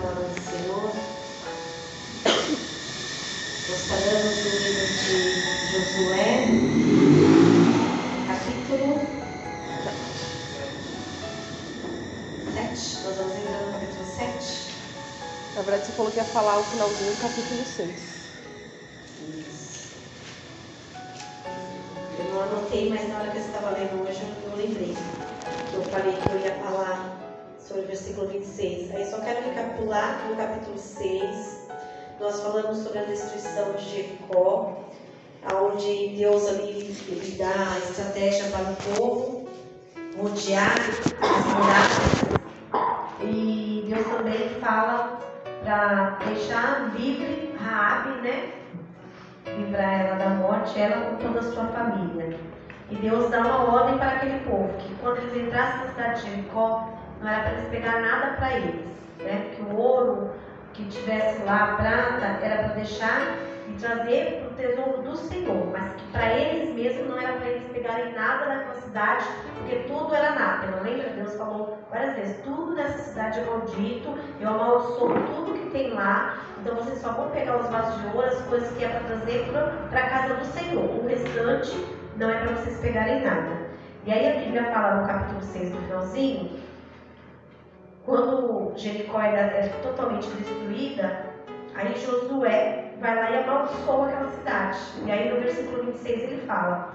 palavra do Senhor. Nós falamos do livro de Josué, capítulo 7. Nós vamos entrar no capítulo 7. Na verdade, você falou que ia falar o finalzinho do capítulo 6. Isso. Eu não anotei, mas na hora que eu estava lendo hoje, eu lembrei que eu falei que eu ia falar sobre o versículo 26. Aí só quero recapitular no capítulo 6. Nós falamos sobre a destruição de Jericó, onde Deus ali ele dá a estratégia para o povo rodear as muralhas. E Deus também fala para deixar livre Raabe, né? Livrar ela da morte, ela com toda a sua família. E Deus dá uma ordem para aquele povo, que quando eles entrassem na cidade de Jericó, não era para eles pegar nada para eles, né? Que o ouro que tivesse lá, a prata, era para deixar e trazer para o tesouro do Senhor, mas que para eles mesmos não era para eles pegarem nada daquela cidade, porque tudo era anátema. Lembra? Deus falou várias vezes, tudo nessa cidade é maldito, eu amaldiçoo tudo que tem lá, então vocês só vão pegar os vasos de ouro, as coisas que é para trazer para a casa do Senhor, o restante não é para vocês pegarem nada. E aí a Bíblia fala no capítulo 6, no finalzinho, quando Jericó é totalmente destruída, aí Josué vai lá e amaldiçoa aquela cidade. E aí no versículo 26 ele fala: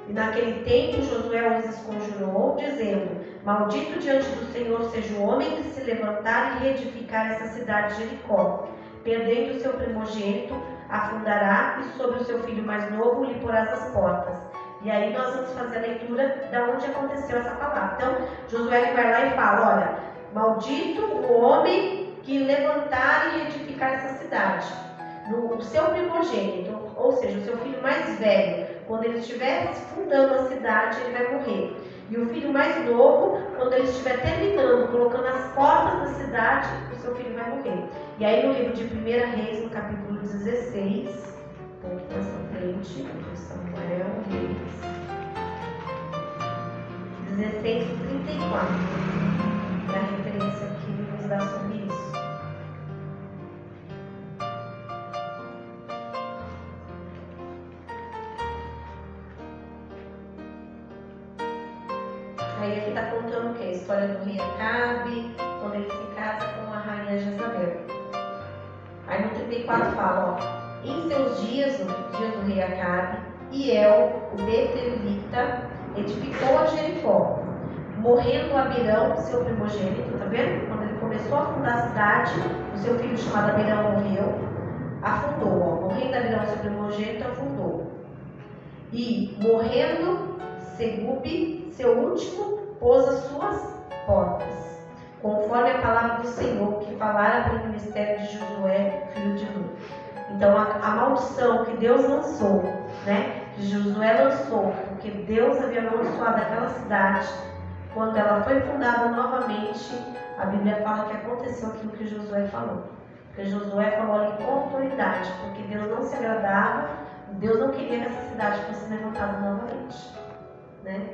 e naquele tempo Josué os esconjurou, dizendo: maldito diante do Senhor seja o homem que se levantar e reedificar essa cidade de Jericó. Perdendo o seu primogênito, afundará, e sobre o seu filho mais novo lhe porás as portas. E aí nós vamos fazer a leitura de onde aconteceu essa palavra. Então Josué vai lá e fala: olha, maldito o homem que levantar e edificar essa cidade. O seu primogênito, ou seja, o seu filho mais velho, quando ele estiver fundando a cidade, ele vai morrer. E o filho mais novo, quando ele estiver terminando, colocando as portas da cidade, o seu filho vai morrer. E aí no livro de 1 Reis, no capítulo 16, um pouco mais à frente, de Samuel, Reis, 16 e 34. A referência que nos dá sobre isso. Aí aqui está contando o quê? A história do rei Acabe, quando ele se casa com a rainha Jezabel. Aí no 34 fala, ó, em seus dias, nos dias do rei Acabe, Hiel, o Betelita, edificou a Jericó. Morrendo Abirão, seu primogênito, tá vendo? Quando ele começou a fundar a cidade, o seu filho chamado Abirão morreu, afundou, ó. Morrendo Abirão, seu primogênito, afundou. E morrendo Segube, seu último, pôs as suas portas, conforme a palavra do Senhor que falara pelo ministério de Josué, filho de Nun. Então a maldição que Deus lançou, né? Que Josué lançou, porque Deus havia amaldiçoado aquela cidade. Quando ela foi fundada novamente, a Bíblia fala que aconteceu aquilo que Josué falou. Porque Josué falou ali com autoridade, porque Deus não se agradava, Deus não queria que essa cidade fosse levantada novamente. Né?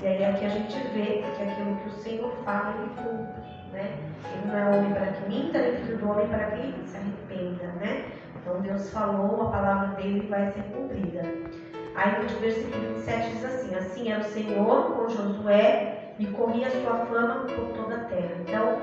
E aí aqui a gente vê que aquilo que o Senhor fala, ele cumpre. Né? Ele não é homem para que minta, nem filho do homem para que se arrependa. Né? Então Deus falou, a palavra dele vai ser cumprida. Aí no versículo 27 diz assim: assim era o Senhor com Josué, e corria a sua fama por toda a terra. Então,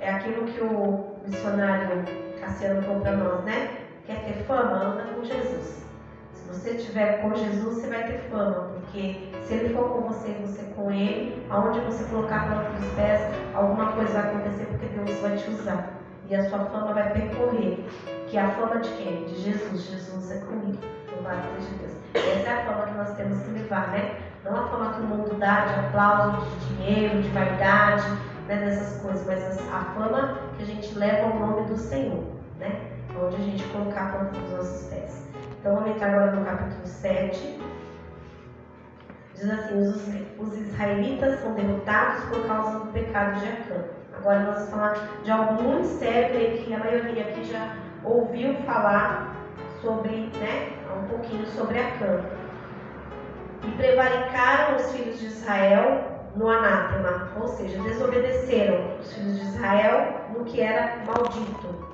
é aquilo que o missionário Cassiano falou para nós, né? Quer ter fama? Anda com Jesus. Se você estiver com Jesus, você vai ter fama, porque se ele for com você e você com ele, aonde você colocar a planta dos pés, alguma coisa vai acontecer, porque Deus vai te usar. E a sua fama vai percorrer. Que é a fama de quem? De Jesus. Jesus é comigo. Louvado seja Deus. Essa é a fama que nós temos que levar, né? Não a fama que o mundo dá de aplauso, de dinheiro, de vaidade, né, dessas coisas, mas a fama que a gente leva ao nome do Senhor, né? Onde a gente colocar a planta dos nossos pés. Então vamos entrar agora no capítulo 7. Diz assim: os israelitas são derrotados por causa do pecado de Acã. Agora nós vamos falar de algo muito sério que a maioria aqui já ouviu falar sobre, né? Um pouquinho sobre Acã. E prevaricaram os filhos de Israel no anátema, ou seja, desobedeceram os filhos de Israel no que era maldito.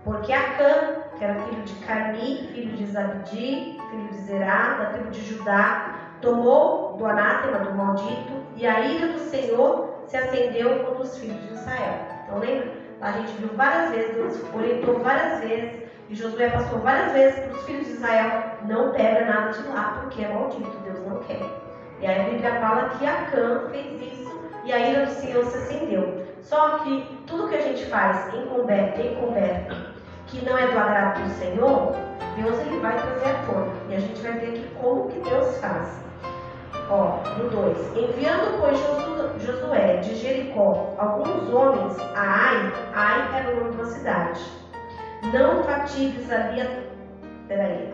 Porque Acã, que era filho de Carmi, filho de Zabdi, filho de Zerá, da tribo de Judá, tomou do anátema, do maldito, e a ira do Senhor se acendeu contra os filhos de Israel. Então lembra? A gente viu várias vezes, Deus orientou várias vezes, e Josué passou várias vezes para os filhos de Israel: não pega nada de lá, porque é maldito, Deus não quer. E aí a Bíblia fala que Acã fez isso, e a ira do Senhor se acendeu. Só que tudo que a gente faz encoberto, que não é do agrado do Senhor, Deus ele vai trazer à tona. E a gente vai ver aqui como que Deus faz. Ó, no 2. Enviando, pois, Josué de Jericó alguns homens a Ai era o nome de uma cidade. Não fatigues ali a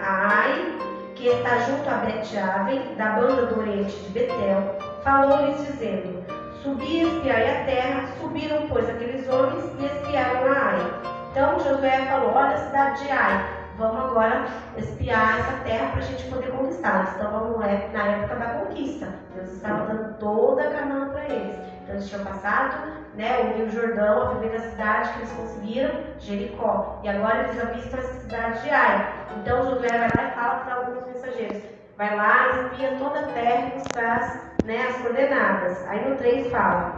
Ai, que está junto a Bet-Aven, da banda do oriente de Betel, falou-lhes dizendo: subi e espiai a terra. Subiram, pois, aqueles homens e espiaram a Ai. Então Josué falou: olha a cidade de Ai, vamos agora espiar essa terra para a gente poder conquistá-la. Então na época da conquista, Deus estava dando toda a Canaã para eles. Então eles tinham passado, né, o Rio Jordão, a primeira cidade que eles conseguiram, Jericó. E agora eles avistam essa cidade de Ai. Então Josué vai lá e fala para alguns mensageiros: vai lá, espia toda a terra e nos traz, né, as coordenadas. Aí no 3 fala: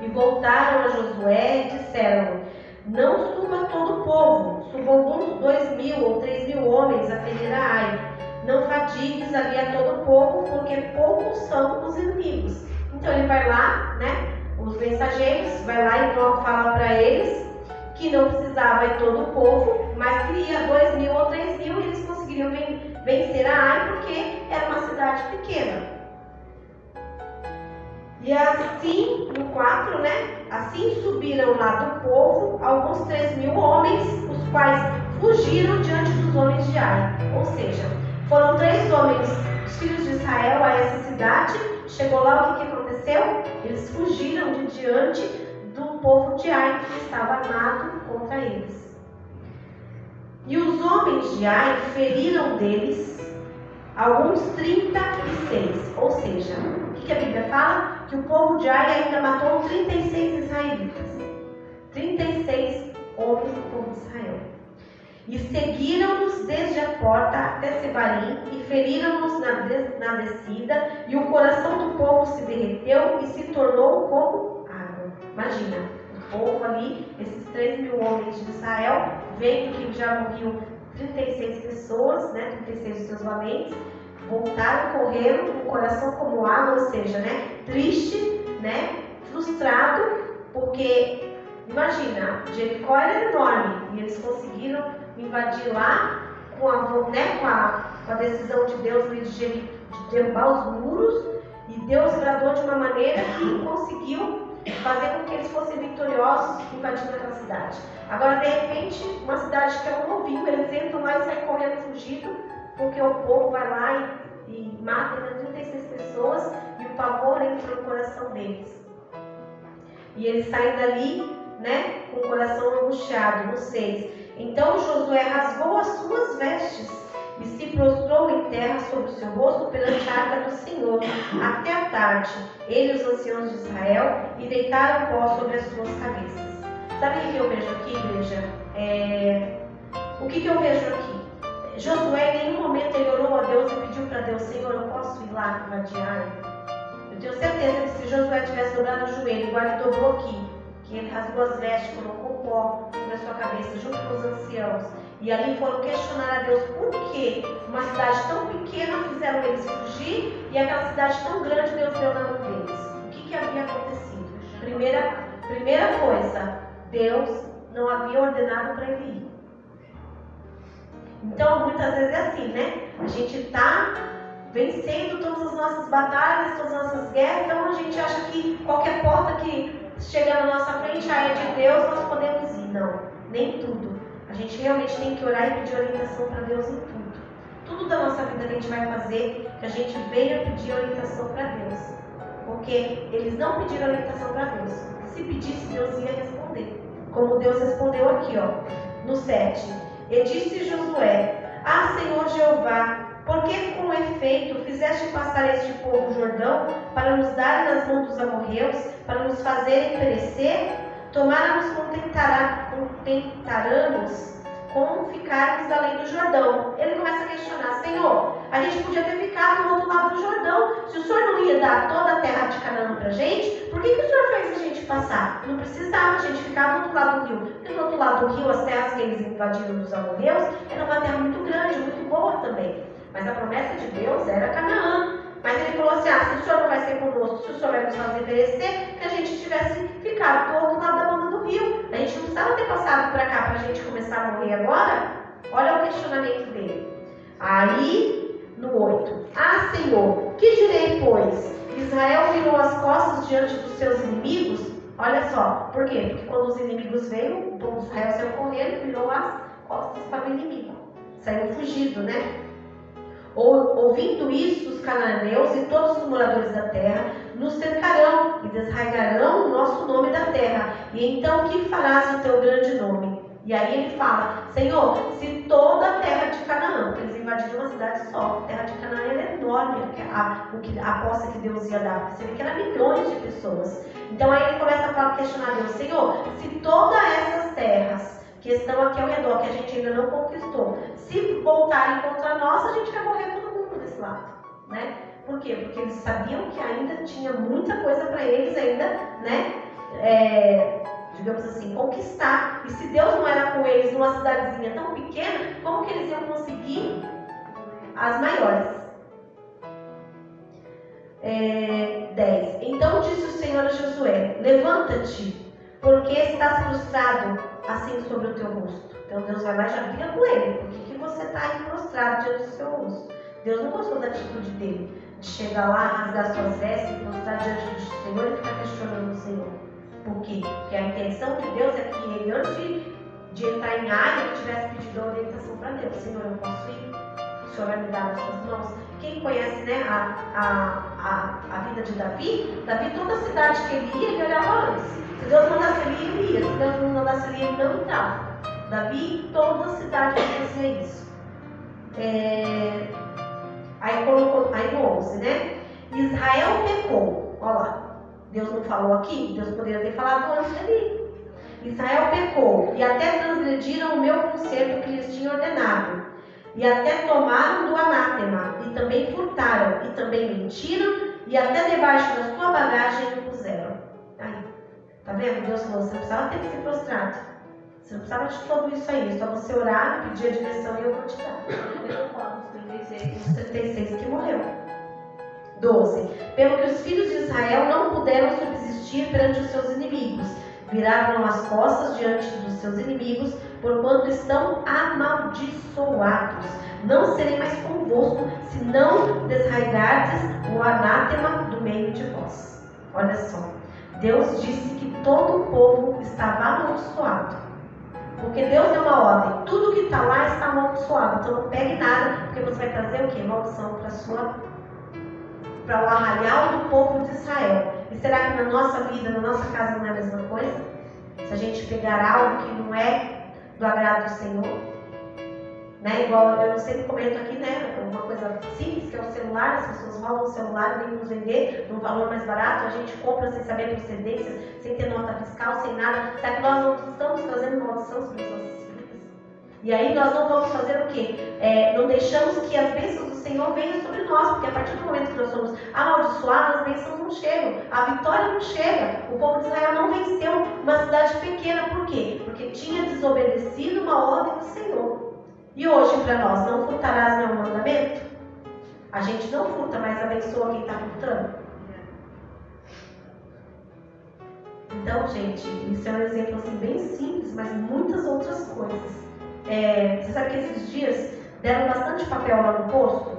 e voltaram a Josué e disseram: não suba todo o povo, suba alguns 2.000 ou 3.000 homens a ferir a Ai. Não fatigues ali a todo o povo, porque poucos são os inimigos. Então ele vai lá, né? Os mensageiros, vai lá e fala para eles que não precisava ir todo o povo, mas que ia 2.000 ou 3.000 e eles conseguiriam vencer a Ai, porque era uma cidade pequena. E assim, no 4, né? Assim subiram lá do povo alguns 3.000 homens, os quais fugiram diante dos homens de Ai. Ou seja, foram 3 homens, os filhos de Israel, a essa cidade. Chegou lá, o que aconteceu? Eles fugiram de diante do povo de Ai, que estava armado contra eles. E os homens de Ai feriram deles alguns 36. Ou seja, o que a Bíblia fala? Que o povo de Ai ainda matou 36 israelitas. 36 homens do povo de Israel. E seguiram-nos desde a porta até Sebarim e feriram-nos na descida, e o coração do povo se derreteu e se tornou como água. Imagina, o povo ali, esses 3.000 homens de Israel, vendo que já morriam 36 pessoas, né, 36 dos seus valentes, voltaram, correram com o coração como água, ou seja, né, triste, né, frustrado, porque, imagina, Jericó era enorme e eles conseguiram invadir lá com a decisão de Deus de derrubar os muros, e Deus bradou de uma maneira que conseguiu fazer com que eles fossem vitoriosos invadindo aquela cidade. Agora, de repente, uma cidade que é um ovinho, eles entram lá e saem correndo fugido, porque o povo vai lá e mata 36 pessoas, e o pavor entra no coração deles. E eles saem dali, né, com o coração angustiado. No 6. Então Josué rasgou as suas vestes e se prostrou em terra sobre o seu rosto perante a arca do Senhor até a tarde, ele e os anciãos de Israel, e deitaram pó sobre as suas cabeças. Sabe o que eu vejo aqui, igreja? O que eu vejo aqui? Josué, em nenhum momento, ele orou a Deus e pediu para Deus: Senhor, eu posso ir lá invadir Ai? Eu tenho certeza que se Josué tivesse dobrado o joelho, igual ele dobrou aqui, que ele rasgou as vestes, colocou pó sobre a sua cabeça, junto com os anciãos, e ali foram questionar a Deus por que uma cidade tão pequena fizeram eles fugir, e aquela cidade tão grande Deus deu na mão deles. O que havia acontecido? Primeira coisa, Deus não havia ordenado para ele ir. Então, muitas vezes é assim, né? A gente está vencendo todas as nossas batalhas, todas as nossas guerras, então a gente acha que qualquer porta que chegar na nossa frente, é de Deus, nós podemos ir. Não, nem tudo. A gente realmente tem que orar e pedir orientação para Deus em tudo. Tudo da nossa vida que a gente vai fazer, que a gente venha pedir orientação para Deus. Porque eles não pediram orientação para Deus. Se pedisse, Deus ia responder. Como Deus respondeu aqui, ó, no 7. E disse Josué: Ah, Senhor Jeová, por que com efeito fizeste passar este povo o Jordão para nos dar nas mãos dos amorreus, para nos fazerem perecer? Tomara nos contentaramos com ficarmos além do Jordão. Ele começa a questionar: Senhor, a gente podia ter ficado do outro lado do Jordão. Se o Senhor não ia dar toda a terra de Canaã pra gente, por que o Senhor fez a gente passar? Não precisava a gente ficar do outro lado do rio. Porque do outro lado do rio, as terras que eles invadiram dos amorreus, era uma terra muito grande, muito boa também. Mas a promessa de Deus era Canaã. Mas ele falou assim: se o Senhor não vai ser conosco, se o Senhor vai nos fazer perecer, que a gente tivesse ficado do outro lado da banda do rio. A gente não precisava ter passado para cá para a gente começar a morrer agora. Olha o questionamento dele. Aí, no 8. Senhor, que direi, pois? Israel virou as costas diante dos seus inimigos? Olha só, por quê? Porque quando os inimigos veio, o povo de Israel saiu correndo, virou as costas para o inimigo. Saiu fugido, né? Ouvindo isso, os cananeus e todos os moradores da terra nos cercarão e desraigarão o nosso nome da terra. E então o que farás o teu grande nome? E aí ele fala: Senhor, se toda a terra de Canaã, eles invadiram uma cidade só, a terra de Canaã era enorme, a posse que Deus ia dar, você vê que era milhões de pessoas. Então aí ele começa a questionar Deus: Senhor, se todas essas terras que estão aqui ao redor, que a gente ainda não conquistou, se voltarem contra nós, a gente vai morrer todo mundo desse lado, né? Por quê? Porque eles sabiam que ainda tinha muita coisa para eles ainda, né? Digamos assim, conquistar. E se Deus não era com eles numa cidadezinha tão pequena, como que eles iam conseguir as maiores? 10. Então disse o Senhor a Josué: levanta-te, porque estás prostrado assim sobre o teu rosto. Então Deus vai lá e já briga com ele. Por que você está aí prostrado diante do seu rosto? Deus não gostou da atitude dele, de chegar lá, rasgar suas vestes e prostrar diante do Senhor e ficar questionando o Senhor. Por quê? Porque a intenção de Deus é que ele, antes de entrar em área, ele tivesse pedido a orientação para Deus: Senhor, eu posso ir? O Senhor vai me dar nas suas mãos? Quem conhece, né, a vida de Davi, toda a cidade que ele ia, ele olhava antes. Se Deus mandasse ele ia. Se Deus não mandasse ele não entrava. Davi, toda a cidade fazia isso. Aí no 11, né? Israel pecou. Olha lá. Deus não falou aqui? Deus poderia ter falado antes ali. Israel pecou e até transgrediram o meu conserto que lhes tinha ordenado. E até tomaram do anátema, e também furtaram, e também mentiram, e até debaixo da sua bagagem o puseram. Aí, tá vendo? Deus falou: você não precisava ter que se prostrado. Você não precisava de tudo isso aí. Só você orar, pedir a direção e eu vou te dar. Eu falo dos 36 que morreu. 12. Pelo que os filhos de Israel não puderam subsistir perante os seus inimigos, viraram as costas diante dos seus inimigos, porquanto estão amaldiçoados. Não serei mais convosco, se não desraigardes o anátema do meio de vós. Olha só, Deus disse que todo o povo estava amaldiçoado, porque Deus deu uma ordem: tudo que está lá está amaldiçoado. Então não pegue nada, porque você vai trazer o quê? Maldição para o arraial do povo de Israel. E será que na nossa vida, na nossa casa, não é a mesma coisa? Se a gente pegar algo que não é do agrado do Senhor, né? Igual eu sempre comento aqui, né? Uma coisa simples, que é o celular. As pessoas roubam o celular e vêm nos vender num valor mais barato. A gente compra sem saber procedências, sem ter nota fiscal, sem nada. Será que nós não estamos trazendo maldição sobre as nossas vidas? E aí nós não vamos fazer o quê? Não deixamos que as bênçãos do Senhor venham sobre nós, porque a partir do momento que nós somos amaldiçoados, as bênçãos não chegam, a vitória não chega. O povo de Israel não venceu uma cidade pequena. Por quê? Porque tinha desobedecido uma ordem do Senhor. E hoje para nós: não furtarás meu mandamento? A gente não furta, mas abençoa quem está furtando. Então, gente, isso é um exemplo assim, bem simples, mas muitas outras coisas. Você sabe que esses dias deram bastante papel lá no posto?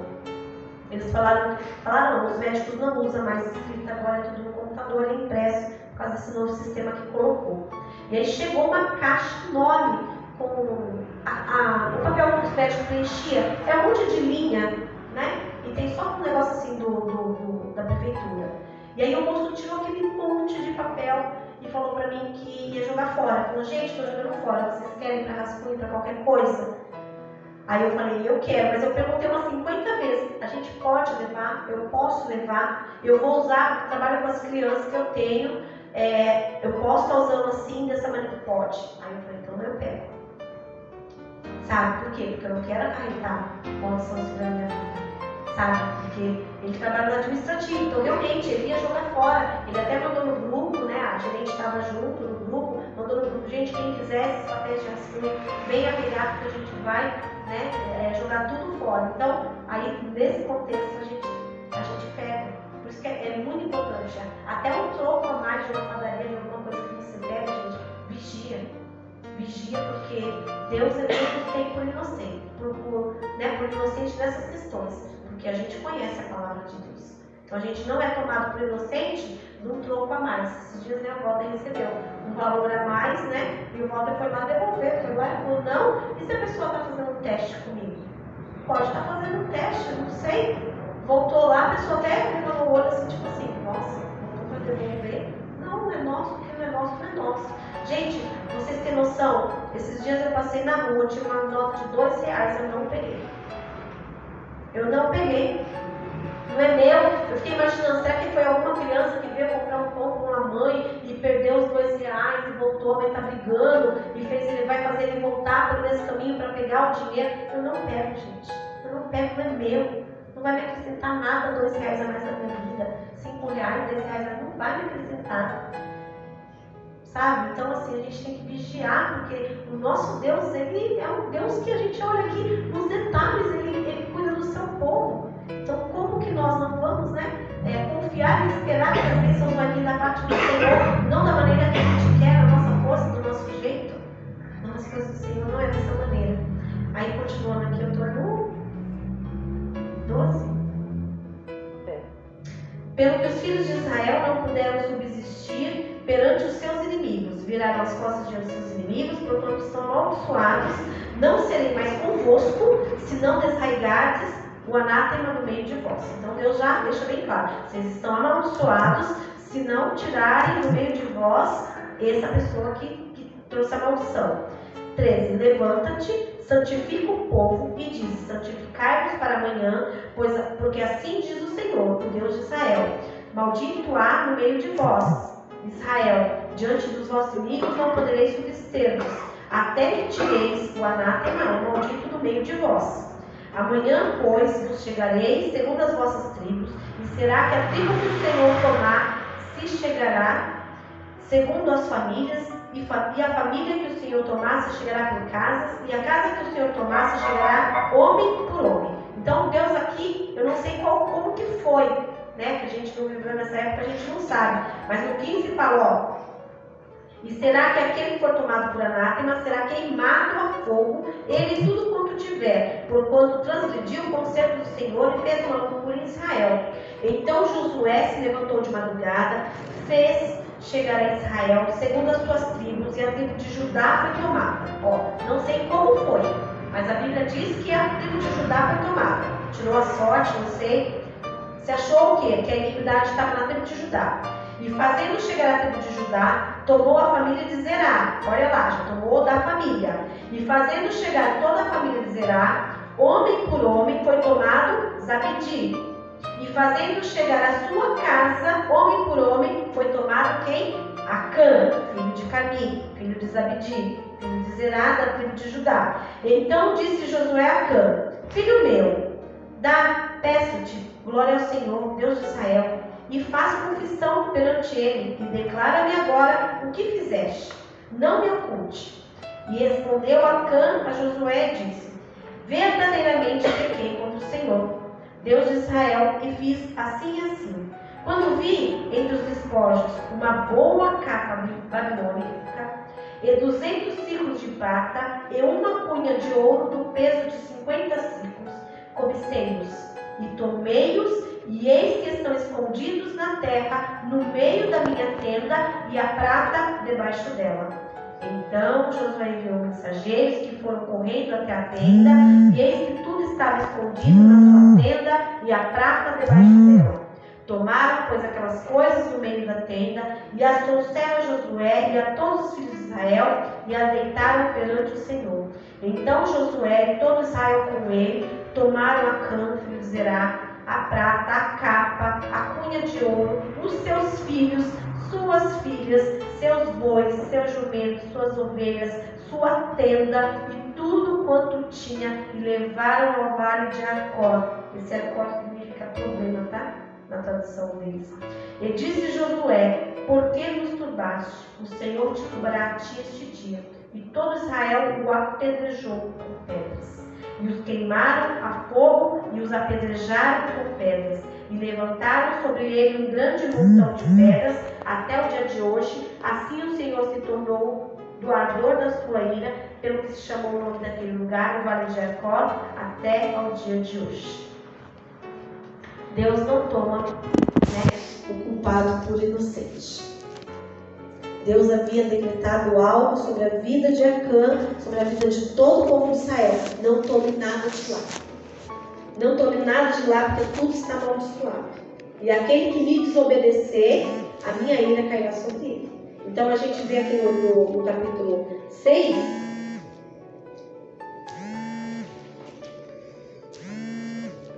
Eles falaram não, os médicos não usam mais escrita, agora é tudo no computador, é impresso, por causa desse novo sistema que colocou. E aí chegou uma caixa enorme com o papel que os médicos preenchiam. É um monte de linha, né? E tem só um negócio assim da prefeitura. E aí o moço tirou aquele monte de papel e falou pra mim que ia jogar fora. Falou: gente, tô jogando fora, vocês querem pra rascunho, pra qualquer coisa? Aí eu falei: eu quero, mas eu perguntei umas 50 vezes: a gente pode levar? Eu posso levar, eu vou usar, trabalho com as crianças que eu tenho, eu posso estar usando assim, dessa maneira, pode. Aí eu falei, então eu pego. Sabe por quê? Porque eu não quero acarretar maldição sobre a minha vida. Sabe? Porque ele trabalha no administrativo, então realmente ele ia jogar fora. Ele até mandou no grupo, né? A gerente estava junto no grupo, mandou no grupo, gente, quem quiser esses papéis de assim, venha pegar, porque a gente vai, né, jogar tudo fora. Então, aí nesse contexto a gente pega. Por isso que é muito importante. Até um troco a mais de uma padaria, de alguma coisa que você pega, gente, vigia. Vigia, porque Deus é Deus que tem por inocente, por inocente nessas questões. Porque a gente conhece a palavra de Deus. Então a gente não é tomado por inocente num troco a mais. Esses dias minha avó recebeu um valor a mais, né? E o Walter foi lá devolver, foi lá e falou, não, e se a pessoa está fazendo um teste comigo? Pode estar fazendo um teste, eu não sei. Voltou lá, a pessoa até pegou no olho assim, tipo assim, nossa, voltou para devolver. Não é nosso, porque não é nosso, não é nosso. Gente, vocês têm noção? Esses dias eu passei na rua, tinha uma nota de R$2, eu não peguei. Eu não peguei. Não é meu. Eu fiquei imaginando, será que foi alguma criança que veio comprar um pão com a mãe e perdeu os R$2 e voltou, a mãe tá brigando e ele vai fazer ele voltar pelo mesmo caminho para pegar o dinheiro? Eu não pego, gente. Eu não pego, não é meu. Não vai me acrescentar nada, R$2 a mais na minha vida. R$5, R$10, não vai me acrescentar. Sabe? Então, assim, a gente tem que vigiar, porque o nosso Deus, ele é um Deus que a gente olha aqui nos detalhes, ele cuida do seu povo. Então, como que nós não vamos, né, confiar e esperar que as bênçãos vão vir da parte do Senhor, não da maneira que a gente quer, da nossa força, do nosso jeito? Não, as coisas do Senhor não é dessa maneira. Aí, continuando aqui, eu estou no 12. Pelo que os filhos de Israel não puderam subsistir perante os seus inimigos, viraram as costas diante dos seus inimigos, porquanto estão amaldiçoados, não serei mais convosco, se não desraigardes o anátema do meio de vós. Então Deus já deixa bem claro, vocês estão amaldiçoados, se não tirarem do meio de vós essa pessoa que trouxe a maldição. 13. Levanta-te, santifica o povo e diz, santificai-vos para amanhã, porque assim diz o Senhor, o Deus de Israel, maldito há no meio de vós, Israel, diante dos vossos inimigos não podereis subsistir-vos, até que tireis o anátema, o maldito do meio de vós. Amanhã, pois, vos chegareis segundo as vossas tribos, e será que a tribo que o Senhor tomar se chegará segundo as famílias, e a família que o Senhor tomar se chegará por casas, e a casa que o Senhor tomar se chegará homem por homem. Então Deus aqui, eu não sei como que foi, né, que a gente não viveu nessa época, a gente não sabe, mas no 15 falou, e será que aquele que for tomado por anátema será queimado a fogo, ele tudo quanto tiver, porquanto transgrediu o concerto do Senhor e fez uma loucura em Israel. Então Josué se levantou de madrugada, fez chegar a Israel segundo as suas tribos, e a tribo de Judá foi tomada. Não sei como foi, mas a Bíblia diz que a tribo de Judá foi tomada. Tirou a sorte, não sei. Se achou o quê? Que a iniquidade estava na tribo de Judá. E fazendo chegar a tribo de Judá, tomou a família de Zerá. Olha lá, já tomou da família. E fazendo chegar toda a família de Zerá, homem por homem, foi tomado Zabdi. E fazendo chegar a sua casa, homem por homem, foi tomado quem? Acã, filho de Carmi, filho de Zabdi, filho de Zerá, da tribo de Judá. Então disse Josué a Acã, filho meu, peço-te, glória ao Senhor, Deus de Israel, e faz confissão perante ele, e declara-me agora o que fizeste, não me oculte. E respondeu Acã a Josué e disse, verdadeiramente pequei contra o Senhor, Deus de Israel, e fiz assim e assim. Quando vi entre os despojos uma boa capa babilônica, e 200 ciclos de prata, e uma cunha de ouro do peso de 50 ciclos, cobicei-os, e tomei-os, e eis que estão escondidos na terra, no meio da minha tenda, e a prata debaixo dela. Então Josué enviou mensageiros que foram correndo até a tenda, e eis que tudo estava escondido na sua tenda, e a prata debaixo dela. Tomaram, pois, aquelas coisas do meio da tenda, e as trouxeram a Josué e a todos os filhos de Israel, e as deitaram perante o Senhor. Então Josué e todo Israel com ele tomaram Acã, filho de Zerá, a prata, a capa, a cunha de ouro, os seus filhos, suas filhas, seus bois, seus jumentos, suas ovelhas, sua tenda e tudo quanto tinha, e levaram ao vale de Acor. Esse Acor significa problema, tá? Na tradução deles. E disse Josué: por que nos turbaste? O Senhor te turbará a ti este dia. E todo Israel o apedrejou com pedras. E os queimaram a fogo e os apedrejaram com pedras. E levantaram sobre ele um grande montão de pedras até o dia de hoje. Assim o Senhor se tornou do ardor da sua ira, pelo que se chamou o nome daquele lugar, o Vale de Acor, até ao dia de hoje. Deus não toma, o culpado por inocente. Deus havia decretado algo sobre a vida de Acã, sobre a vida de todo o povo de Israel. Não tome nada de lá. Não tome nada de lá, porque tudo está amaldiçoado. E aquele que me desobedecer, a minha ira cairá sobre ele. Então a gente vê aqui no capítulo 6,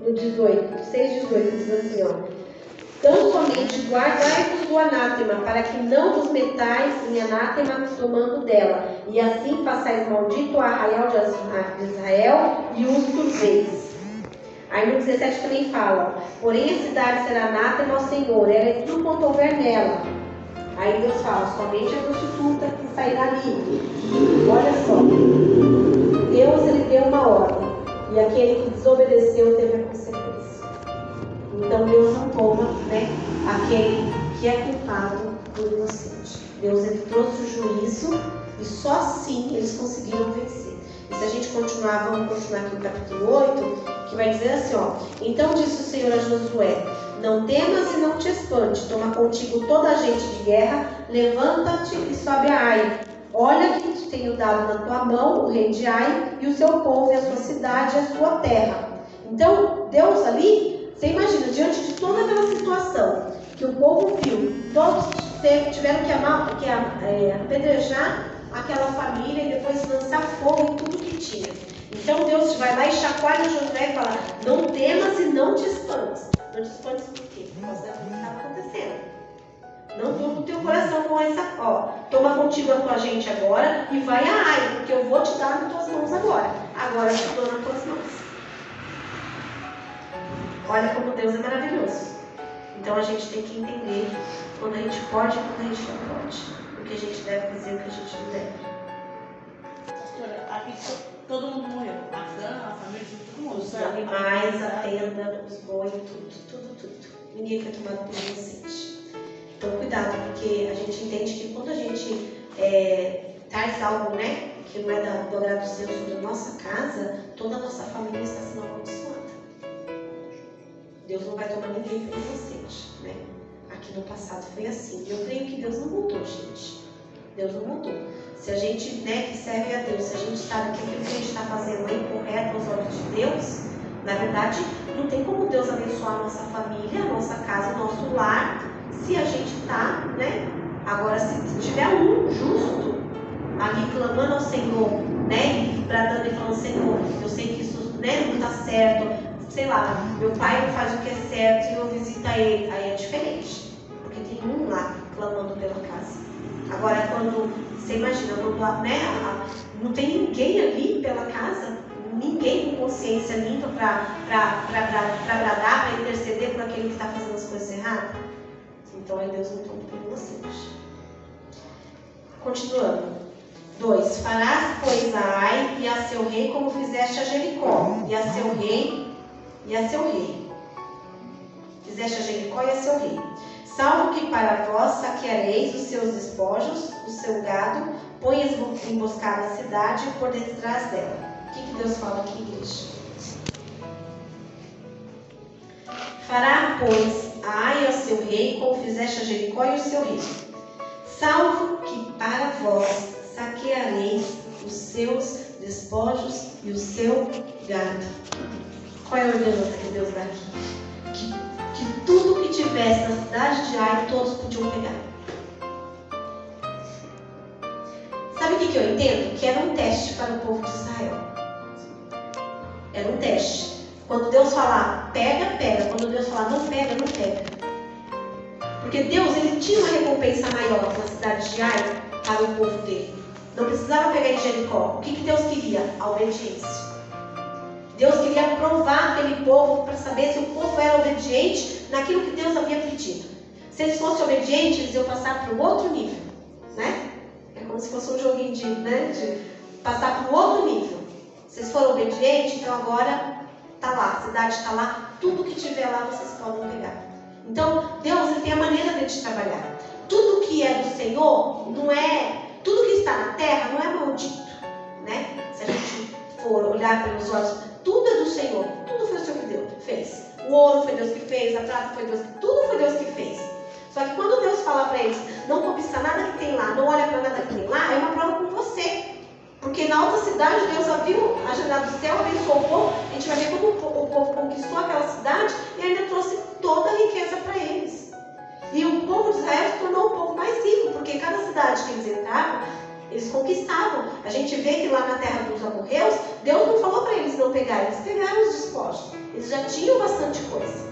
no 18, 6:18, diz assim, ó. Tão somente guardai-vos do anátema, para que não vos metais em anátema tomando dela, e assim façais maldito o arraial de Israel e os turbeis. Aí no 17 também fala, porém a cidade será anátema ao Senhor, ela é tudo quanto houver nela. Aí Deus fala, somente a prostituta que sairá livre. Olha só, Deus ele deu uma ordem, e aquele que desobedeceu teve a consequência. Então Deus não toma, aquele que é culpado por inocente. Deus ele trouxe o juízo e só assim eles conseguiram vencer. E se a gente continuar, vamos continuar aqui no capítulo 8, que vai dizer assim, ó. Então disse o Senhor a Josué: não temas e não te espante, toma contigo toda a gente de guerra, levanta-te e sobe a Ai. Olha que te tenho dado na tua mão o rei de Ai e o seu povo e a sua cidade e a sua terra. Então Deus ali, você imagina, diante de toda aquela situação que o povo viu, todos tiveram que apedrejar aquela família e depois lançar fogo em tudo que tinha. Então Deus vai lá e chacoalha Josué e fala: não temas e não te espantes. Não te espantes por quê? Por causa daquilo que está acontecendo. Não turba o teu coração com essa, toma contigo a tua gente agora e vai a Ai, porque eu vou te dar nas tuas mãos agora. Agora eu te dou nas tuas mãos. Olha como Deus é maravilhoso. Então a gente tem que entender quando a gente pode e quando a gente não pode. O que a gente deve fazer e o que a gente não deve. Pastora, aqui todo mundo morreu. A cã, a família, todo mundo. Os animais, a tenda, os bois, tudo. Ninguém foi tomado por inocente. Então cuidado, porque a gente entende que quando a gente traz algo, que não é do agrado do Senhor sobre a nossa casa, toda a nossa família está sendo amaldiçoada. Deus não vai tomar ninguém por inocente, Aqui no passado foi assim. Eu creio que Deus não mudou, gente. Deus não mudou. Se a gente, que serve a Deus, se a gente sabe que aquilo que a gente está fazendo é incorreto aos olhos de Deus, na verdade, não tem como Deus abençoar a nossa família, a nossa casa, o nosso lar, se a gente está, Agora, se tiver um justo ali clamando ao Senhor, bradando e falando: Senhor, eu sei que isso, não está certo. Sei lá, meu pai não faz o que é certo, Senhor, visita ele. Aí é diferente, porque tem um lá clamando pela casa. Agora, quando você imagina, quando não tem ninguém ali pela casa, ninguém com consciência limpa para bradar, para interceder por aquele que está fazendo as coisas erradas, então aí Deus não toma por inocente. Continuando. 2. Farás, pois, a Ai e a seu rei como fizeste a Jericó, e a seu rei. Fizeste a Jericó e a seu rei. Salvo que para vós saqueareis os seus despojos, o seu gado, pões emboscada a cidade por detrás dela. O que Deus fala aqui, igreja? Fará, pois, a Ai e ao seu rei como fizeste a Jericó e o seu rei. Salvo que para vós saqueareis os seus despojos e o seu gado. Qual é a ordenança que Deus dá aqui? Que tudo que tivesse na cidade de Ai, todos podiam pegar. Sabe o que eu entendo? Que era um teste para o povo de Israel. Era um teste. Quando Deus falar, pega, pega. Quando Deus falar, não pega, não pega. Porque Deus, ele tinha uma recompensa maior na cidade de Ai para o povo dele. Não precisava pegar em Jericó. O que Deus queria? A obediência. Deus queria provar aquele povo para saber se o povo era obediente naquilo que Deus havia pedido. Se eles fossem obedientes, eles iam passar para o outro nível, né? É como se fosse um joguinho de passar para o outro nível. Se eles foram obedientes, então agora está lá, a cidade está lá, tudo que tiver lá vocês podem pegar. Então, Deus, ele tem a maneira de trabalhar. Tudo que é do Senhor, tudo que está na terra não é maldito, né? Se a gente for olhar pelos olhos, tudo é do Senhor, tudo foi o Senhor que Deus fez. O ouro foi Deus que fez, a prata foi Deus, tudo foi Deus que fez. Só que quando Deus fala para eles, não cobiça nada que tem lá, não olha para nada que tem lá, é uma prova com você. Porque na outra cidade, Deus abriu a janela do céu, abençoou o povo. A gente vai ver como o povo conquistou aquela cidade e ainda trouxe toda a riqueza para eles. E o povo de Israel se tornou o povo mais rico, porque cada cidade que eles entravam, eles conquistavam. A gente vê que lá na terra dos amorreus, Deus não falou para eles não pegarem, eles pegaram os despojos. Eles já tinham bastante coisa.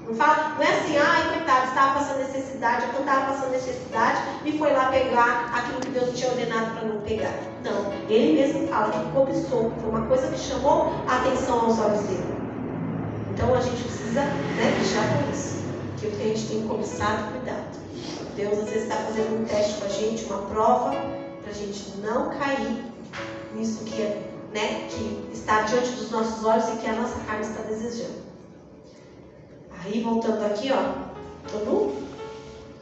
Não é assim, ai, coitado, estava passando necessidade, eu estava passando necessidade e foi lá pegar aquilo que Deus tinha ordenado para não pegar. Não, ele mesmo fala que cobiçou, foi uma coisa que chamou a atenção aos olhos dele. Então a gente precisa, deixar com isso, que o que a gente tem cobiçado, cuidado. Deus às vezes está fazendo um teste com a gente, uma prova, para a gente não cair nisso que está diante dos nossos olhos e que a nossa carne está desejando. Aí, voltando aqui, ó, no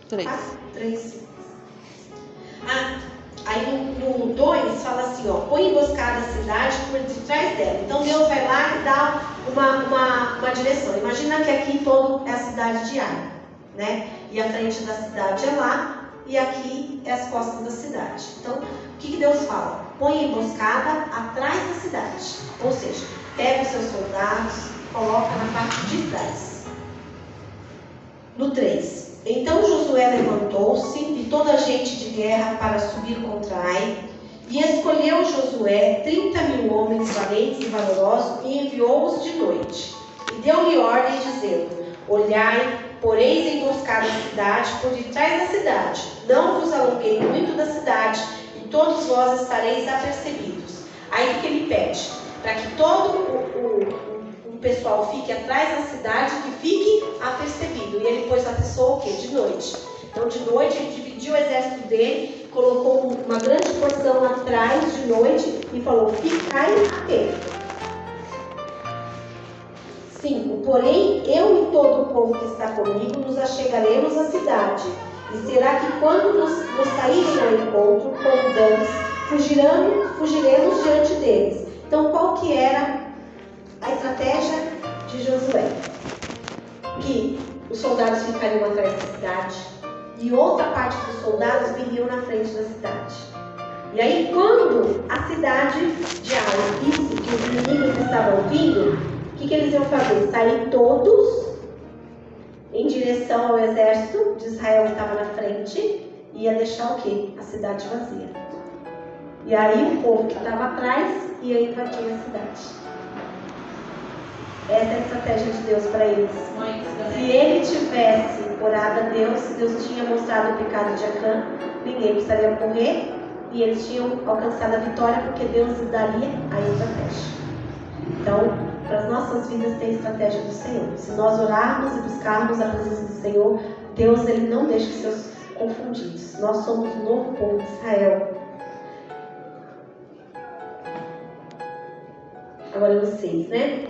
3. Aí no 2 fala assim, ó, põe emboscada a cidade por detrás dela. Então Deus vai lá e dá uma direção. Imagina que aqui todo é a cidade de Ai, né? E a frente da cidade é lá e aqui é as costas da cidade. Então, o que Deus fala? Põe emboscada atrás da cidade. Ou seja, pega os seus soldados, coloca na parte de trás. No 3. Então Josué levantou-se e toda a gente de guerra para subir contra Ai. E escolheu Josué 30.000 homens valentes e valorosos e enviou-os de noite. E deu-lhe ordem dizendo, olhai, poreis emboscada a cidade por detrás da cidade. Não vos alonguei muito da cidade e todos vós estareis apercebidos. Aí o que ele pede? Para que todo o pessoal fique atrás da cidade, que fique apercebido. E ele pôs a pessoa o quê? De noite. Então de noite ele dividiu o exército dele, colocou uma grande porção atrás de noite e falou, ficai atento. 5. Porém, eu e todo o povo que está comigo nos achegaremos à cidade. E será que quando nos saírem ao encontro, como danos, fugiremos diante deles. Então qual que era a estratégia de Josué? Que os soldados ficariam atrás da cidade e outra parte dos soldados viriam na frente da cidade. E aí quando a cidade de Ai visse que os inimigos estavam vindo, o que eles iam fazer? Sair todos em direção ao exército de Israel que estava na frente e ia deixar o quê? A cidade vazia. E aí o povo que estava atrás ia invadir a cidade. Essa é a estratégia de Deus para eles. Se ele tivesse orado a Deus, se Deus tinha mostrado o pecado de Acã, ninguém precisaria morrer e eles tinham alcançado a vitória porque Deus daria a estratégia. Então, para as nossas vidas tem a estratégia do Senhor. Se nós orarmos e buscarmos a presença do Senhor, Deus ele não deixa os seus confundidos. Nós somos o novo povo de Israel. Agora vocês, né?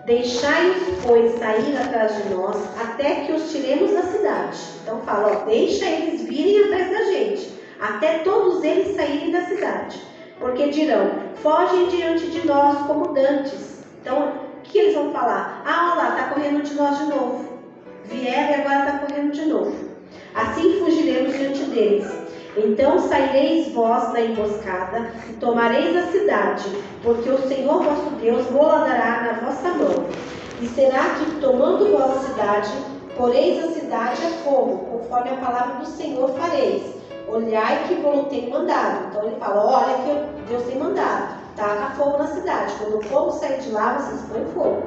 Deixai-os, pois, sair atrás de nós, até que os tiremos da cidade. Então fala, deixa eles virem atrás da gente, até todos eles saírem da cidade. Porque dirão, fogem diante de nós como dantes. Então, o que eles vão falar? Olha lá, está correndo de nós de novo. Vieram e agora está correndo de novo. Assim fugiremos diante deles. Então saireis vós da emboscada e tomareis a cidade, porque o Senhor vosso Deus vos-la dará na vossa mão. E será que, tomando vós a cidade, poreis a cidade a fogo, conforme a palavra do Senhor fareis. Olhai que vos tenho mandado. Então ele fala, olha que Deus tem mandado. Taca fogo na cidade. Quando o fogo sair de lá, vocês põem fogo.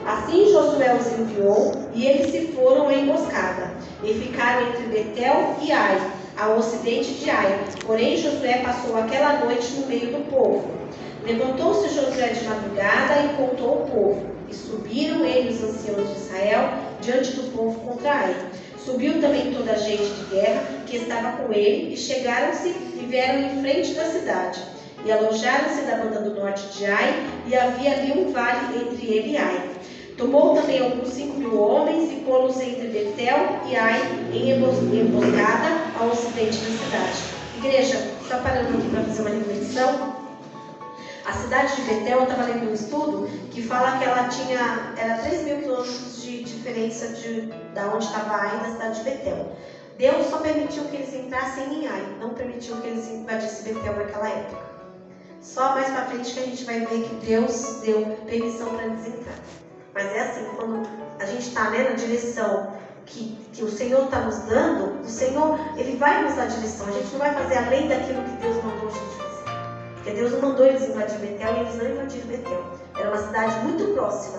Assim Josué os enviou, e eles se foram à emboscada, e ficaram entre Betel e Ai, ao ocidente de Ai. Porém Josué passou aquela noite no meio do povo. Levantou-se Josué de madrugada e contou o povo, e subiram ele e os anciãos de Israel diante do povo contra Ai. Subiu também toda a gente de guerra que estava com ele, e chegaram-se e vieram em frente da cidade. E alojaram-se da banda do norte de Ai, e havia ali um vale entre ele e Ai. Tomou também alguns 5.000 homens e pô-los entre Betel e Ai em emboscada ao ocidente da cidade. Igreja, só parando aqui para fazer uma reflexão. A cidade de Betel, eu estava lendo um estudo que fala que era 3.000 quilômetros de diferença da onde estava Ai da cidade de Betel. Deus só permitiu que eles entrassem em Ai, não permitiu que eles invadissem Betel naquela época. Só mais para frente que a gente vai ver que Deus deu permissão para eles entrarem. Mas é assim, quando a gente está na direção que o Senhor está nos dando, o Senhor ele vai nos dar direção. A gente não vai fazer além daquilo que Deus mandou a gente fazer. Porque Deus não mandou eles invadir Betel e eles não invadiram Betel. Era uma cidade muito próxima.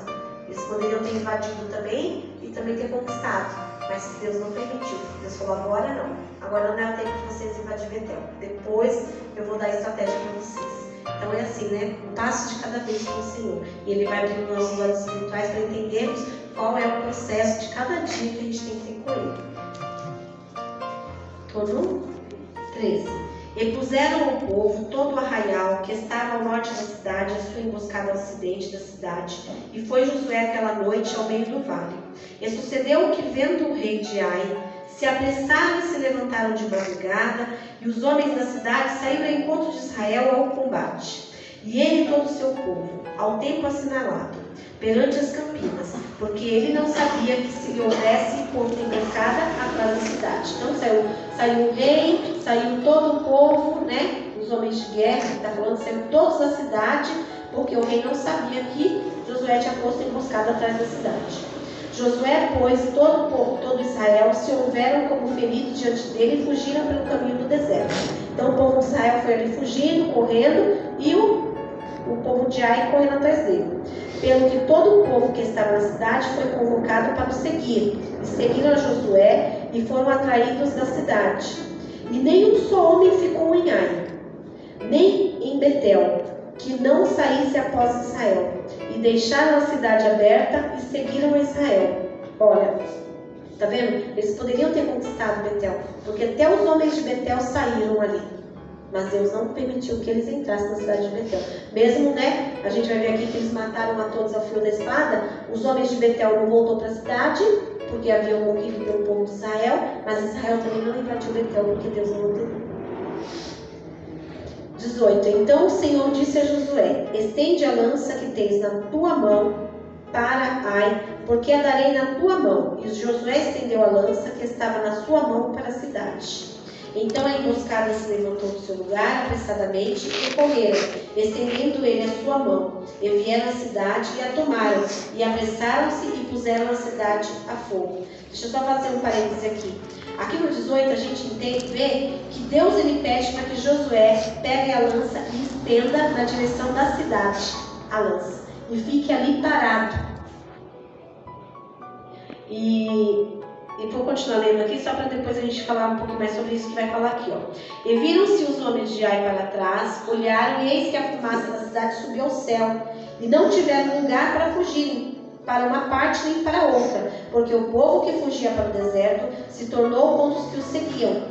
Eles poderiam ter invadido também e também ter conquistado. Mas Deus não permitiu. Deus falou, agora não. Agora não é o tempo de vocês invadir Betel. Depois eu vou dar estratégia para vocês. Então é assim, né? Um passo de cada vez com o Senhor. E Ele vai abrir nossos olhos espirituais para entendermos qual é o processo de cada dia que a gente tem que ter com Ele. Estou no 13. E puseram o povo todo o arraial que estava ao norte da cidade, a sua emboscada ao ocidente da cidade. E foi Josué aquela noite ao meio do vale. E sucedeu que, vendo o rei de Ai, se apressaram e se levantaram de madrugada, e os homens da cidade saíram ao encontro de Israel ao combate. E ele e todo o seu povo, ao tempo assinalado, perante as campinas, porque ele não sabia que se lhe houvesse posto emboscada atrás da cidade. Então saiu o rei, saiu todo o povo, né? Os homens de guerra, que está falando, saíram todos da cidade, porque o rei não sabia que Josué tinha posto emboscada atrás da cidade. Josué, pois, todo o povo, todo Israel, se houveram como feridos diante dele e fugiram pelo caminho do deserto. Então o povo de Israel foi ali fugindo, correndo, e o povo de Ai correndo atrás dele. Pelo que todo o povo que estava na cidade foi convocado para o seguir. E seguiram a Josué e foram atraídos da cidade. E nenhum só homem ficou em Ai, nem em Betel, que não saísse após Israel. E deixaram a cidade aberta e seguiram a Israel. Olha, tá vendo? Eles poderiam ter conquistado Betel, porque até os homens de Betel saíram ali. Mas Deus não permitiu que eles entrassem na cidade de Betel. Mesmo, né? A gente vai ver aqui que eles mataram a todos ao fio da espada. Os homens de Betel não voltou para a cidade, porque haviam morrido pelo povo de Israel. Mas Israel também não invadiu Betel, porque Deus não ordenou. 18. Então o Senhor disse a Josué: estende a lança que tens na tua mão para Ai, porque a darei na tua mão. E Josué estendeu a lança que estava na sua mão para a cidade. Então a emboscada se levantou do seu lugar apressadamente e correram, estendendo ele a sua mão. E vieram à cidade e a tomaram, e apressaram-se e puseram a cidade a fogo. Deixa eu só fazer um parêntese aqui. Aqui no 18 a gente vê que Deus ele pede para que Josué pegue a lança e estenda na direção da cidade a lança. E fique ali parado. E vou continuar lendo aqui só para depois a gente falar um pouco mais sobre isso que vai falar aqui. Ó. E viram-se os homens de Ai para trás, olharam e eis que a fumaça da cidade subiu ao céu. E não tiveram lugar para fugirem para uma parte nem para outra, porque o povo que fugia para o deserto se tornou com os que o seguiam.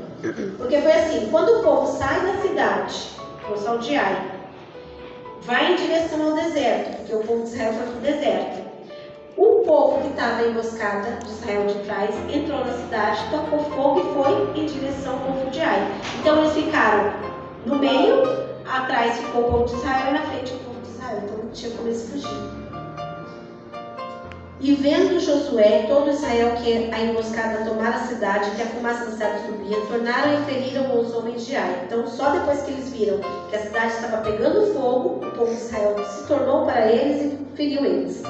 Porque foi assim, quando o povo sai da cidade, o pessoal de Ai, vai em direção ao deserto, porque o povo de Israel foi para o deserto. O povo que estava na emboscada de Israel de trás entrou na cidade, tocou fogo e foi em direção ao povo de Ai. Então eles ficaram no meio, atrás ficou o povo de Israel e na frente o povo de Israel. Então não tinha como eles fugir. E vendo Josué e todo Israel que a emboscada tomara a cidade, que a fumaça da cidade subia, tornaram e feriram os homens de Ai. Então só depois que eles viram que a cidade estava pegando fogo, o povo de Israel se tornou para eles e feriu eles.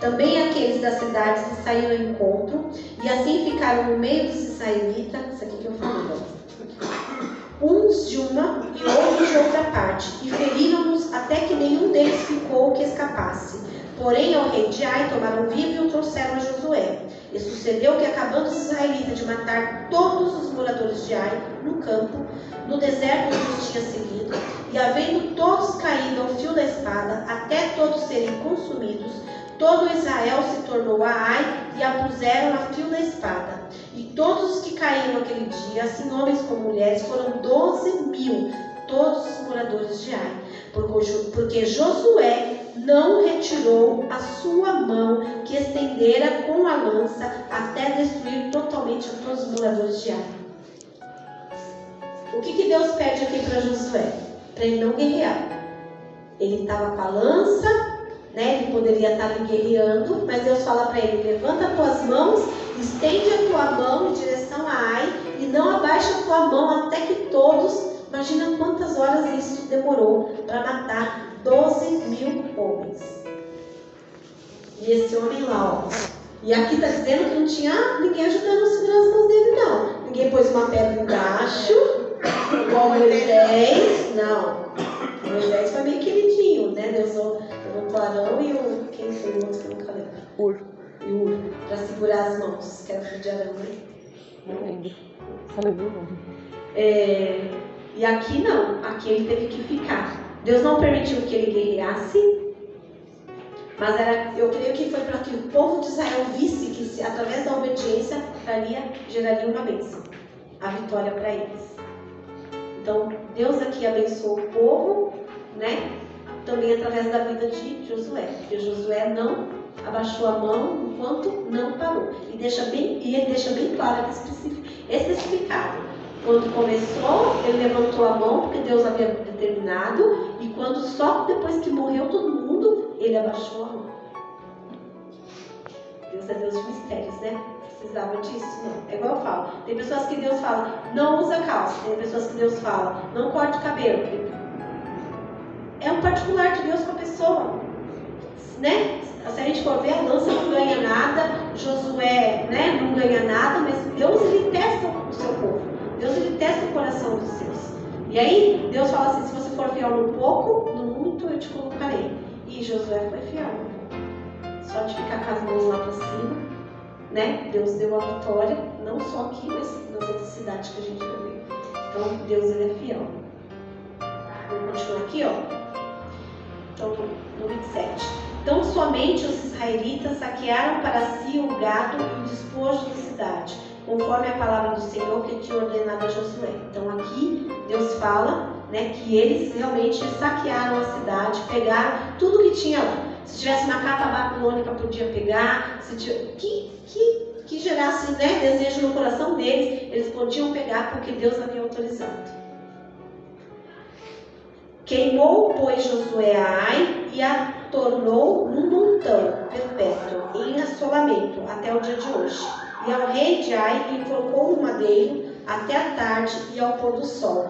Também aqueles das cidades que saíram ao encontro, e assim ficaram no meio dos israelitas, isso aqui que eu falei, uns de uma e outros de outra parte, e feriram-nos até que nenhum deles ficou que escapasse. Porém, ao rei de Ai tomaram vivo e o trouxeram a Josué. E sucedeu que, acabando os israelitas de matar todos os moradores de Ai no campo, no deserto onde os tinha seguido, e havendo todos caído ao fio da espada, até todos serem consumidos, todo Israel se tornou a Ai e a puseram a fio da espada. E todos os que caíram aquele dia, assim homens como mulheres, foram 12.000, todos os moradores de Ai. Porque Josué não retirou a sua mão que estendera com a lança até destruir totalmente todos os moradores de Ai. O que Deus pede aqui para Josué? Para ele não guerrear. Ele estava com a lança, né? Ele poderia estar ali guerreando, mas Deus fala para ele: levanta as tuas mãos, estende a tua mão em direção a Ai e não abaixa a tua mão até que todos... Imagina quantas horas isso demorou para matar 12.000 homens. E esse homem lá, ó. E aqui está dizendo que não tinha ninguém ajudando a segurar as mãos dele, não. Ninguém pôs uma pedra embaixo, igual Moisés. Não. Moisés foi meio queridinho, né? Deus levantou Arão e o... Quem foi o outro que eu nunca lembro? E Ur. Para segurar as mãos, que era filho de Arão, né? Não lembro. Só lembro o nome. E aqui não, aqui ele teve que ficar. Deus não permitiu que ele guerreasse, mas eu creio que foi para que o povo de Israel visse que, através da obediência, geraria uma bênção, a vitória para eles. Então, Deus aqui abençoou o povo, né? Também através da vida de Josué, porque Josué não abaixou a mão enquanto não parou. E ele deixa bem claro, especificado. Quando começou, ele levantou a mão, porque Deus havia determinado, e quando só depois que morreu todo mundo, ele abaixou a mão. Deus é Deus de mistérios, né? Precisava disso? Não. É igual eu falo. Tem pessoas que Deus fala, não usa calça. Tem pessoas que Deus fala, não corte o cabelo. É um particular de Deus com a pessoa. Né? Se a gente for ver, a lança não ganha nada, Josué, né, não ganha nada, mas Deus, ele testa o seu povo. Deus, ele testa o coração dos seus. E aí, Deus fala assim: se você for fiel no pouco, no muito eu te colocarei. E Josué foi fiel. Só de ficar com as mãos lá para cima, né? Deus deu a vitória, não só aqui, mas nas outras cidades que a gente vai ver. Então, Deus, ele é fiel. Vamos continuar aqui, ó. Então, no 27. Então, somente os israelitas saquearam para si o gado e o despojo da cidade, conforme a palavra do Senhor que tinha ordenado a Josué. Então aqui Deus fala, né, que eles realmente saquearam a cidade, pegaram tudo que tinha lá. Se tivesse uma capa babilônica, podia pegar. Se que gerasse, né, desejo no coração deles, eles podiam pegar porque Deus havia autorizado. Queimou, pois, Josué a Ai e a tornou num montão perpétuo, em assolamento, até o dia de hoje. E ao rei de Ai enforcou no madeiro até a tarde e ao pôr do sol.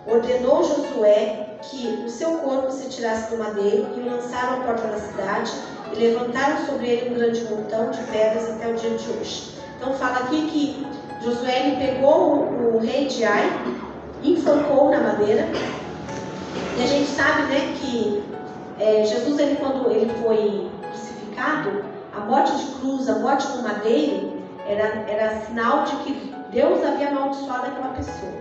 Ordenou Josué que o seu corpo se tirasse do madeiro e o lançaram à porta da cidade e levantaram sobre ele um grande montão de pedras até o dia de hoje. Então fala aqui que Josué ele pegou o rei de Ai, enforcou na madeira. E a gente sabe, né, que Jesus, ele, quando ele foi crucificado, a morte de cruz, a morte no madeiro, era sinal de que Deus havia amaldiçoado aquela pessoa.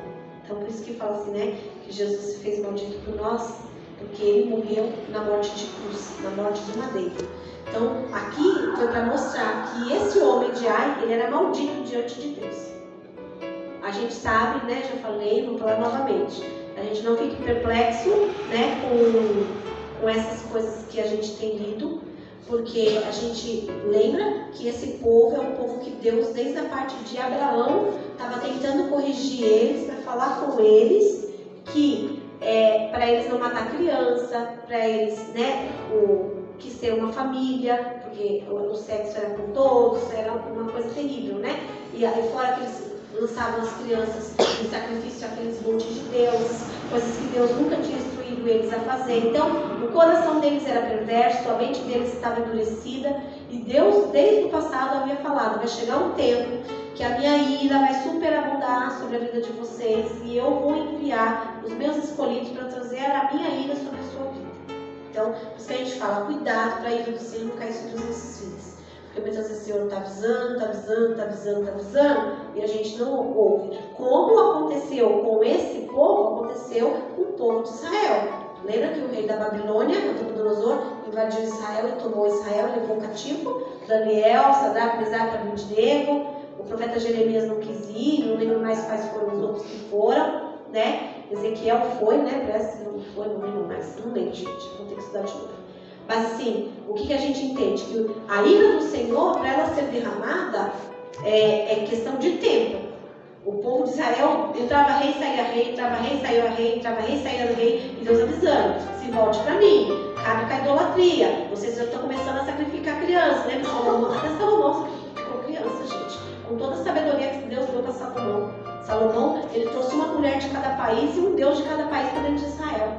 Então, por isso que fala assim, né, que Jesus se fez maldito por nós, porque ele morreu na morte de cruz, na morte do madeiro. Então, aqui foi para mostrar que esse homem de Ai, ele era maldito diante de Deus. A gente sabe, né, já falei, vou falar novamente. A gente não fique perplexo, né, com essas coisas que a gente tem lido, porque a gente lembra que esse povo é um povo que Deus, desde a parte de Abraão, estava tentando corrigir eles, para falar com eles que para eles não matar criança, para eles, né, que ser uma família, porque o sexo era com todos, era uma coisa terrível, né? E fora que eles lançavam as crianças em sacrifício àqueles montes de deuses, coisas que Deus nunca tinha instruído eles a fazer. Então, o coração deles era perverso, a mente deles estava endurecida, e Deus, desde o passado, havia falado: vai chegar um tempo que a minha ira vai superabundar sobre a vida de vocês, e eu vou enviar os meus escolhidos para trazer a minha ira sobre a sua vida. Então, por isso que a gente fala, cuidado para a ira do Senhor não cair sobre os nossos filhos. Porque muitas vezes o Senhor está avisando, e a gente não ouve. Como aconteceu com esse povo, aconteceu com o povo de Israel. Lembra que o rei da Babilônia, Nabucodonosor, invadiu Israel e tomou Israel e levou cativo Daniel, Sadraque, Mesaque e Abednego. O profeta Jeremias não quis ir, não lembro mais quais foram os outros que foram, né? Ezequiel foi, né? Parece que não foi, não lembro mais, não lembro, gente, vou ter que estudar de novo. Mas assim, o que a gente entende? Que a ira do Senhor, para ela ser derramada, é questão de tempo. O povo de Israel entrava rei, saía rei, entrava rei, saía rei, entrava rei, saía rei, e Deus avisando, se volte para mim, cabe com a idolatria, vocês já estão começando a sacrificar crianças, né? Até Salomão sacrificou criança, gente, com toda a sabedoria que Deus deu para Salomão. Salomão, ele trouxe uma mulher de cada país e um Deus de cada país para dentro de Israel.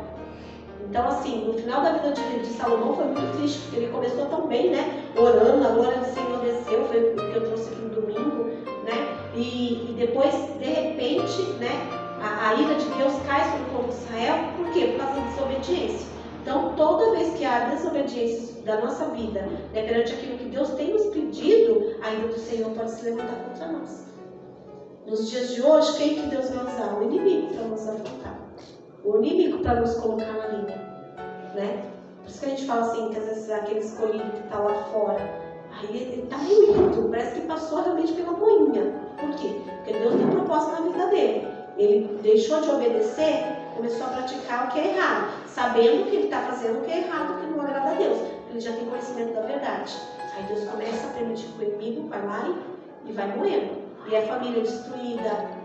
Então, assim, no final da vida de Salomão foi muito triste, porque ele começou tão bem, né? Orando, a glória do Senhor desceu, foi o que eu trouxe aqui no domingo, né? E depois, de repente, né? A ira de Deus cai sobre o povo de Israel. Por quê? Por causa da desobediência. Então, toda vez que há desobediência da nossa vida, né, perante aquilo que Deus tem nos pedido, a ira do Senhor pode se levantar contra nós. Nos dias de hoje, quem que Deus vai usar? O inimigo para nos afrontar. O inimigo para nos colocar na linha, né? Por isso que a gente fala assim, que às vezes aquele escolhido que está lá fora, aí ele está moído, parece que passou realmente pela moinha. Por quê? Porque Deus tem um propósito na vida dele. Ele deixou de obedecer, começou a praticar o que é errado, sabendo que ele está fazendo o que é errado, que não agrada a Deus. Ele já tem conhecimento da verdade. Aí Deus começa a permitir que o inimigo vai lá e vai moendo. E a família destruída,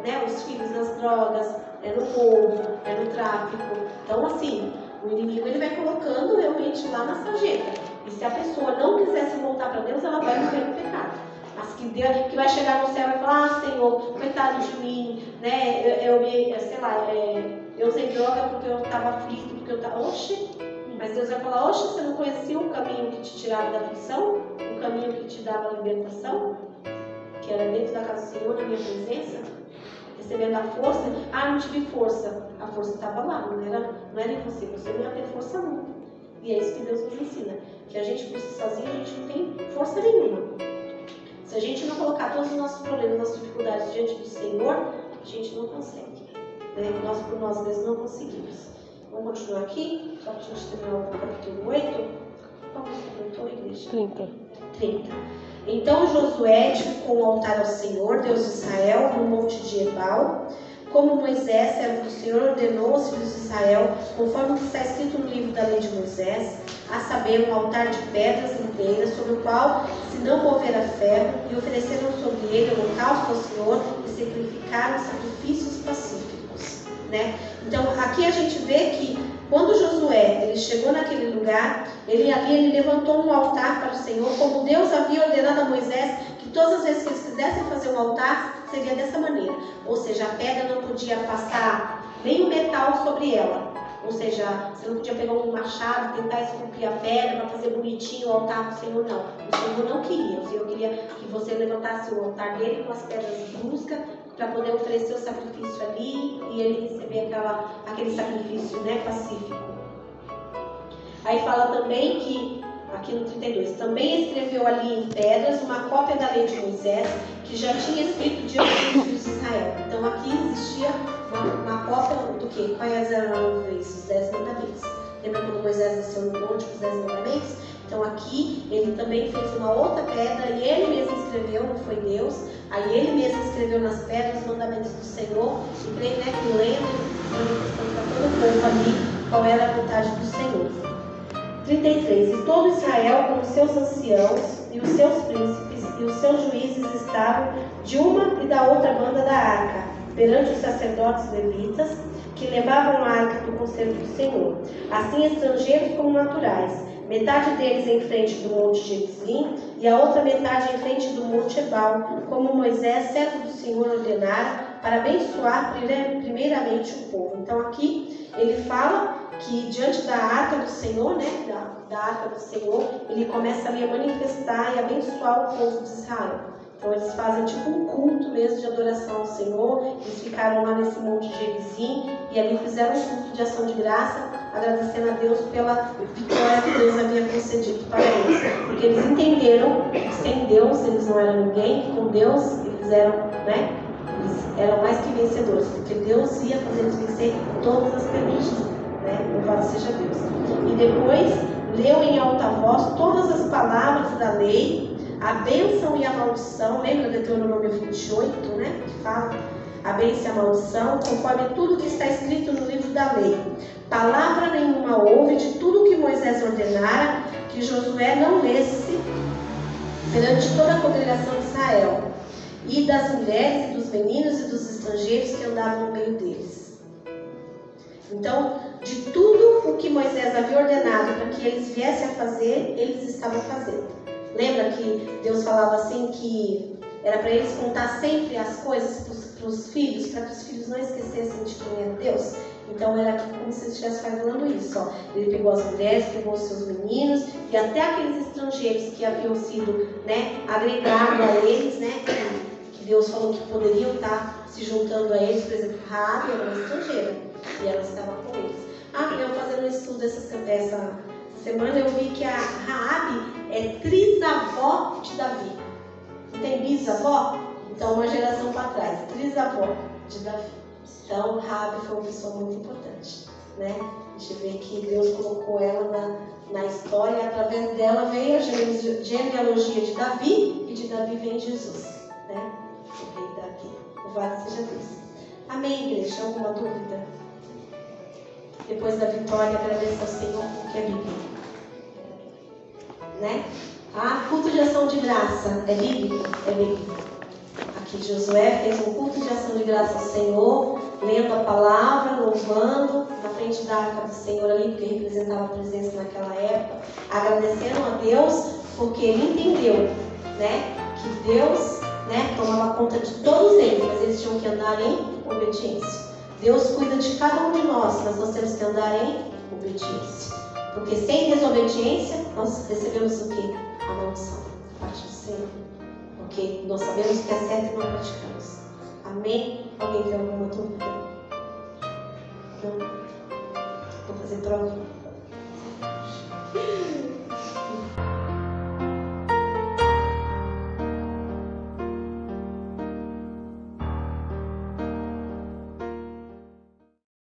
né, os filhos nas drogas, no roubo, no tráfico. Então, assim, o inimigo ele vai colocando realmente lá na sarjeta. E se a pessoa não quiser se voltar para Deus, ela vai morrer no pecado. Mas que Deus, que vai chegar no céu e falar, ah, Senhor, coitado de mim, né? Eu usei droga porque eu estava aflito, porque eu estava... Oxe! Mas Deus vai falar, oxe, você não conhecia o caminho que te tirava da aflição? O caminho que te dava a libertação? Que era dentro da casa do Senhor, na minha presença? Recebendo a força. Ah, não tive força. A força estava lá, não era em você. Você não ia ter força nunca. E é isso que Deus nos ensina. Que a gente, por si sozinho, a gente não tem força nenhuma. Se a gente não colocar todos os nossos problemas, nossas dificuldades diante do Senhor, a gente não consegue. Né? Nós, por nós mesmos, não conseguimos. Vamos continuar aqui, só para a gente terminar o capítulo 8. Qual você perguntou, igreja? 30. Então Josué edificou um altar ao Senhor, Deus de Israel, no monte de Ebal, como Moisés, servo do Senhor, ordenou aos filhos de Israel, conforme o que está escrito no livro da lei de Moisés, a saber, um altar de pedras inteiras, sobre o qual se não mover a ferro, e ofereceram sobre ele holocausto ao Senhor e sacrificaram sacrifícios pacíficos. Né? Então, aqui a gente vê que quando Josué ele chegou naquele lugar, ele levantou um altar para o Senhor, como Deus havia ordenado a Moisés, que todas as vezes que eles quisessem fazer um altar, seria dessa maneira. Ou seja, a pedra não podia passar nem o metal sobre ela. Ou seja, você não podia pegar um machado e tentar esculpir a pedra para fazer bonitinho o altar do Senhor, não. O Senhor não queria. O Senhor queria que você levantasse o altar dele com as pedras bruscas, para poder oferecer o sacrifício ali e ele receber aquele sacrifício, né, pacífico. Aí fala também que, aqui no 32, também escreveu ali em pedras uma cópia da lei de Moisés, que já tinha escrito diante dos filhos de Israel. Então aqui existia uma cópia do quê? Quais eram os 10 mandamentos? Lembra quando Moisés desceu no monte com os 10 mandamentos? Então aqui ele também fez uma outra pedra e ele mesmo escreveu, não foi Deus. Aí ele mesmo escreveu nas pedras os mandamentos do Senhor e creio, né, que lendo, manifestando para todo o povo ali qual era a vontade do Senhor. 33. E todo Israel com os seus anciãos e os seus príncipes e os seus juízes estavam de uma e da outra banda da arca, perante os sacerdotes levitas, que levavam a arca do conselho do Senhor, assim estrangeiros como naturais, metade deles em frente do monte Gerizim e a outra metade em frente do monte Ebal, como Moisés, servo do Senhor, ordenara, para abençoar primeiramente o povo. Então aqui ele fala que diante da arca do Senhor, né, da arca do Senhor, ele começa ali a manifestar e abençoar o povo de Israel. Então eles fazem tipo um culto mesmo de adoração ao Senhor. Eles ficaram lá nesse monte de Gerizim e ali fizeram um culto de ação de graça, agradecendo a Deus pela vitória que Deus havia concedido para eles. Porque eles entenderam que sem Deus eles não eram ninguém, que com Deus eles eram, né? Eles eram mais que vencedores, porque Deus ia fazer eles vencer todas as pelejas, né? Louvado seja Deus. E depois leu em alta voz todas as palavras da lei, a bênção e a maldição. Lembra de Deuteronômio 28, né? Que fala a bênção e a maldição, conforme tudo que está escrito no livro da lei. Palavra nenhuma houve de tudo que Moisés ordenara, que Josué não lesse perante toda a congregação de Israel, e das mulheres e dos meninos e dos estrangeiros que andavam no meio deles. Então, de tudo o que Moisés havia ordenado para que eles viessem a fazer, eles estavam fazendo. Lembra que Deus falava assim que era para eles contar sempre as coisas para os filhos, para que os filhos não esquecessem de quem era Deus? Então era como se ele estivesse falando isso. Ó. Ele pegou as mulheres, pegou os seus meninos e até aqueles estrangeiros que haviam sido, né, agregados a eles, né, que Deus falou que poderiam estar se juntando a eles. Por exemplo, Raabe era uma estrangeira e ela estava com eles. Eu fazendo um estudo essa semana, eu vi que a Raabe é trisavó de Davi. Não tem bisavó? Então, uma geração para trás, trisavó de Davi. Então, Raabe foi uma pessoa muito importante, né? A gente vê que Deus colocou ela na história, e através dela veio a genealogia de Davi, e de Davi vem Jesus, né? O rei Davi. Louvado seja Deus. Amém, igreja? Alguma dúvida? Depois da vitória, agradeça ao Senhor porque é bíblico, né? Culto de ação de graça é bíblico? É bíblico. Aqui Josué fez um culto de ação de graça ao Senhor, lendo a palavra, louvando na frente da arca do Senhor ali, porque representava a presença naquela época, agradecendo a Deus, porque ele entendeu, né, que Deus, né, tomava conta de todos eles, mas eles tinham que andar em obediência. Deus cuida de cada um de nós, mas nós temos que andar em obediência. Porque sem desobediência, nós recebemos o quê? A maldição da parte do Senhor. Porque nós sabemos que é certo e não praticamos. Amém? Alguém tem alguma dúvida? Não? Vou fazer prova.